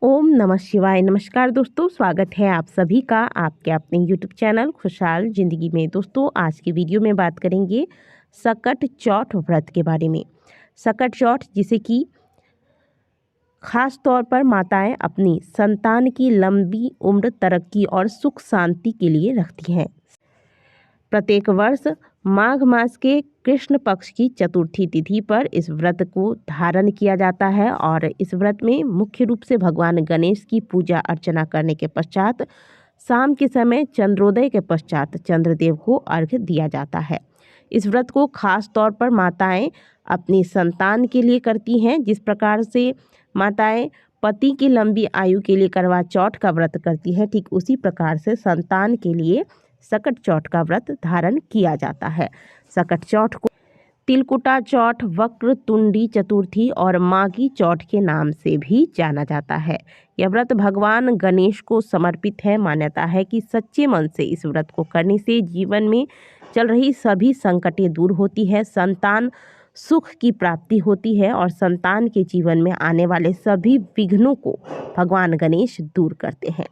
ओम नमः शिवाय। नमस्कार दोस्तों, स्वागत है आप सभी का आपके अपने यूट्यूब चैनल खुशहाल ज़िंदगी में। दोस्तों, आज की वीडियो में बात करेंगे सकट चौथ व्रत के बारे में। सकट चौथ जिसे कि खास तौर पर माताएं अपनी संतान की लंबी उम्र, तरक्की और सुख शांति के लिए रखती हैं। प्रत्येक वर्ष माघ मास के कृष्ण पक्ष की चतुर्थी तिथि पर इस व्रत को धारण किया जाता है और इस व्रत में मुख्य रूप से भगवान गणेश की पूजा अर्चना करने के पश्चात शाम के समय चंद्रोदय के पश्चात चंद्रदेव को अर्घ्य दिया जाता है। इस व्रत को खास तौर पर माताएं अपनी संतान के लिए करती हैं। जिस प्रकार से माताएं पति की लंबी आयु के लिए करवा चौथ का व्रत करती है, ठीक उसी प्रकार से संतान के लिए सकट चौथ का व्रत धारण किया जाता है। सकट चौथ को तिलकुटा चौथ, वक्रतुंडी चतुर्थी और माघी चौथ के नाम से भी जाना जाता है। यह व्रत भगवान गणेश को समर्पित है। मान्यता है कि सच्चे मन से इस व्रत को करने से जीवन में चल रही सभी संकटें दूर होती है, संतान सुख की प्राप्ति होती है और संतान के जीवन में आने वाले सभी विघ्नों को भगवान गणेश दूर करते हैं।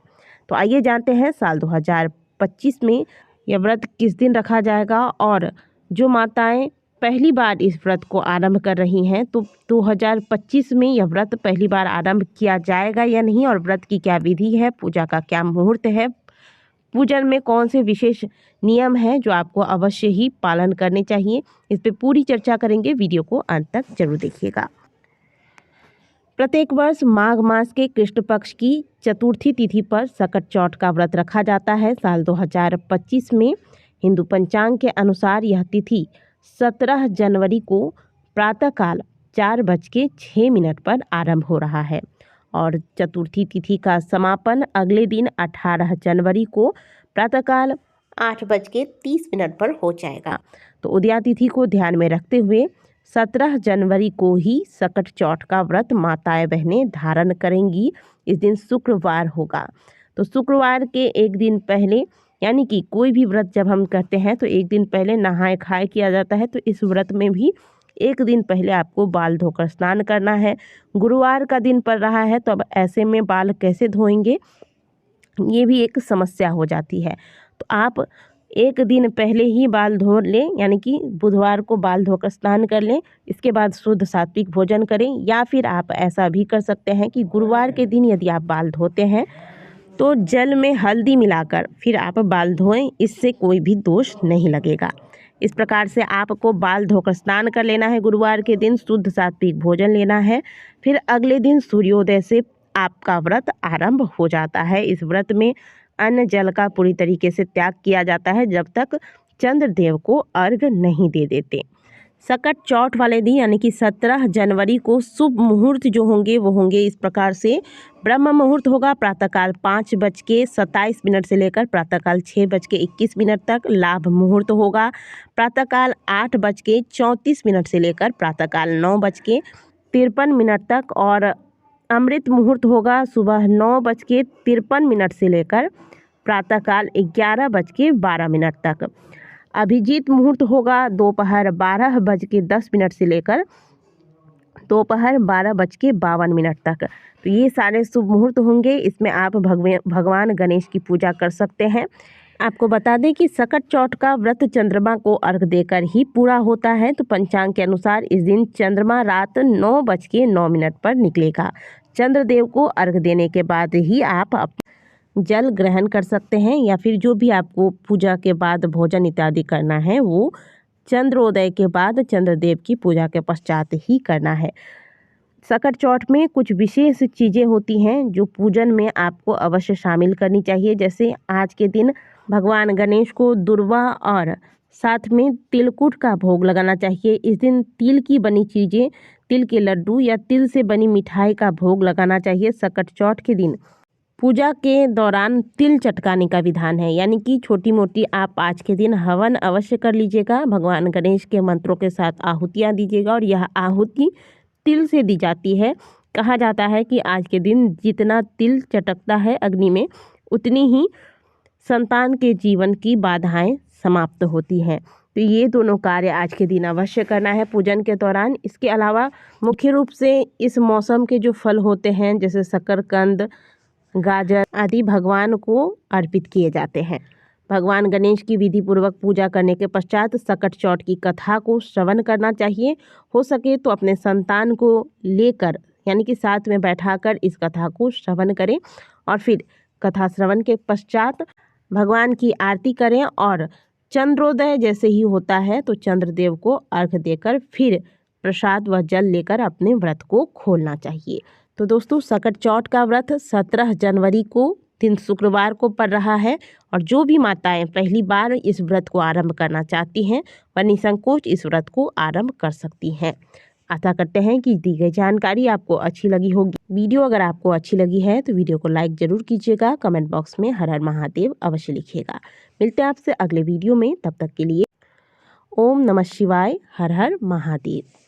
तो आइए जानते हैं साल 2025 में यह व्रत किस दिन रखा जाएगा और जो माताएं पहली बार इस व्रत को आरंभ कर रही हैं तो 2025 में यह व्रत पहली बार आरंभ किया जाएगा या नहीं, और व्रत की क्या विधि है, पूजा का क्या मुहूर्त है, पूजन में कौन से विशेष नियम हैं जो आपको अवश्य ही पालन करने चाहिए, इस पे पूरी चर्चा करेंगे। वीडियो को अंत तक जरूर देखिएगा। प्रत्येक वर्ष माघ मास के कृष्ण पक्ष की चतुर्थी तिथि पर सकट चौथ का व्रत रखा जाता है। साल 2025 में हिंदू पंचांग के अनुसार यह तिथि 17 जनवरी को प्रातःकाल 4:06 पर आरंभ हो रहा है और चतुर्थी तिथि का समापन अगले दिन 18 जनवरी को प्रातःकाल 8:30 पर हो जाएगा। तो उदया तिथि को ध्यान में रखते हुए 17 जनवरी को ही सकट चौथ का व्रत माताएं बहनें धारण करेंगी। इस दिन शुक्रवार होगा। तो शुक्रवार के एक दिन पहले, यानी कि कोई भी व्रत जब हम करते हैं तो एक दिन पहले नहाए खाए किया जाता है, तो इस व्रत में भी एक दिन पहले आपको बाल धोकर स्नान करना है। गुरुवार का दिन पड़ रहा है तो अब ऐसे में बाल कैसे धोएंगे, ये भी एक समस्या हो जाती है। तो आप एक दिन पहले ही बाल धो लें, यानी कि बुधवार को बाल धोकर स्नान कर लें, इसके बाद शुद्ध सात्विक भोजन करें। या फिर आप ऐसा भी कर सकते हैं कि गुरुवार के दिन यदि आप बाल धोते हैं तो जल में हल्दी मिलाकर फिर आप बाल धोएं, इससे कोई भी दोष नहीं लगेगा। इस प्रकार से आपको बाल धोकर स्नान कर लेना है गुरुवार के दिन, शुद्ध सात्विक भोजन लेना है, फिर अगले दिन सूर्योदय से आपका व्रत आरंभ हो जाता है। इस व्रत में अन्न जल का पूरी तरीके से त्याग किया जाता है जब तक चंद्रदेव को अर्घ नहीं दे देते। सकट चौथ वाले दिन यानी कि 17 जनवरी को शुभ मुहूर्त जो होंगे वो होंगे इस प्रकार से। ब्रह्म मुहूर्त होगा प्रातःकाल 5:27 से लेकर प्रातःकाल 6:21 तक। लाभ मुहूर्त होगा प्रातःकाल 8:34 से लेकर प्रातःकाल 9:53 तक और अमृत मुहूर्त होगा सुबह 9:53 से लेकर प्रातःकाल 11:12 तक। अभिजीत मुहूर्त होगा दोपहर 12:10 से लेकर दोपहर 12:52 तक। तो ये सारे शुभ मुहूर्त होंगे, इसमें आप भगवान गणेश की पूजा कर सकते हैं। आपको बता दें कि सकट चौथ का व्रत चंद्रमा को अर्घ देकर ही पूरा होता है। तो पंचांग के अनुसार इस दिन चंद्रमा रात 9:09 पर निकलेगा। चंद्रदेव को अर्घ देने के बाद ही आप जल ग्रहण कर सकते हैं, या फिर जो भी आपको पूजा के बाद भोजन इत्यादि करना है वो चंद्रोदय के बाद चंद्रदेव की पूजा के पश्चात ही करना है। सकट चौथ में कुछ विशेष चीज़ें होती हैं जो पूजन में आपको अवश्य शामिल करनी चाहिए। जैसे आज के दिन भगवान गणेश को दुर्वा और साथ में तिलकुट का भोग लगाना चाहिए। इस दिन तिल की बनी चीज़ें, तिल के लड्डू या तिल से बनी मिठाई का भोग लगाना चाहिए। सकट चौथ के दिन पूजा के दौरान तिल चटकाने का विधान है, यानी कि छोटी मोटी आप आज के दिन हवन अवश्य कर लीजिएगा। भगवान गणेश के मंत्रों के साथ आहुतियाँ दीजिएगा और यह आहुति तिल से दी जाती है। कहा जाता है कि आज के दिन जितना तिल चटकता है अग्नि में, उतनी ही संतान के जीवन की बाधाएं समाप्त होती हैं। तो ये दोनों कार्य आज के दिन अवश्य करना है पूजन के दौरान। इसके अलावा मुख्य रूप से इस मौसम के जो फल होते हैं जैसे शकरकंद, गाजर आदि भगवान को अर्पित किए जाते हैं। भगवान गणेश की विधि पूर्वक पूजा करने के पश्चात सकट चौथ की कथा को श्रवण करना चाहिए। हो सके तो अपने संतान को लेकर यानी कि साथ में बैठाकर इस कथा को श्रवण करें और फिर कथा श्रवण के पश्चात भगवान की आरती करें और चंद्रोदय जैसे ही होता है तो चंद्रदेव को अर्घ्य देकर फिर प्रसाद व जल लेकर अपने व्रत को खोलना चाहिए। तो दोस्तों, सकट चौथ का व्रत 17 जनवरी को दिन शुक्रवार को पड़ रहा है और जो भी माताएं पहली बार इस व्रत को आरंभ करना चाहती हैं वह निसंकोच इस व्रत को आरंभ कर सकती हैं। आशा करते हैं कि दी गई जानकारी आपको अच्छी लगी होगी। वीडियो अगर आपको अच्छी लगी है तो वीडियो को लाइक जरूर कीजिएगा। कमेंट बॉक्स में हर हर महादेव अवश्य लिखिएगा। मिलते हैं आपसे अगले वीडियो में, तब तक के लिए ओम नमः शिवाय, हर हर महादेव।